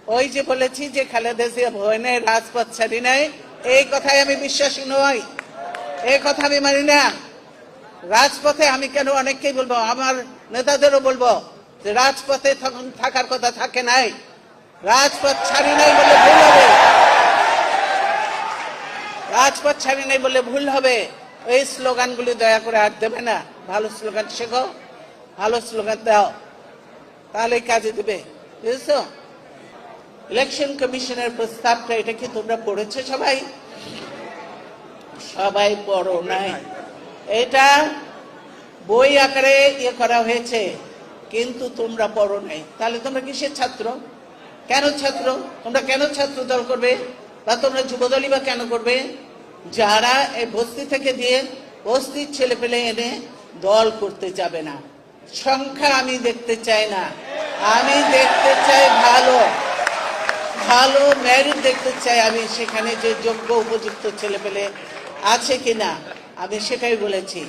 ওই যে বলেছি যে খালেদা জিয়া ভয়নে রাজপথ ছাড়ি নাই, এই কথায় আমি বিশ্বাসী নই, এই কথা আমি মানি না। রাজপথে আমি কেন অনেককেই বলবো, আমার নেতাদেরও বলবো যে রাজপথে তখন থাকার কথা থাকে নাই, রাজপথ ছাড়ি নাই বলে ভুল হবে, রাজপথ ছাড়ি নাই বলে ভুল হবে। এই স্লোগানগুলি দয়া করে আর দেবে না। ভালো স্লোগান শেখো, ভালো স্লোগান দাও, তাহলে কাজে দেবে, বুঝেছো? ইলেকশন কমিশনের প্রস্তাবটা, এটা কি তোমরা পড়েছো সবাই? সবাই পড়ো নাই। এটা বই আকারে ইয়ে করা হয়েছে, কিন্তু তোমরা পড়ো নাই। তাহলে তোমরা কিসের ছাত্র? কেন ছাত্র? তোমরা কেন ছাত্র দল করবে, বা তোমরা যুবদলই বা কেন করবে? যারা এই বস্তি থেকে দিয়ে বস্তির ছেলে পেলে এনে দল করতে যাবে না। সংখ্যা আমি দেখতে চাই না, আমি দেখতে চাই ভালো ভালো মেরিট দেখতে চাই। আমি সেখানে যে যোগ্য উপযুক্ত ছেলে পেলে আছে কিনা, আমি সেটাই বলেছি।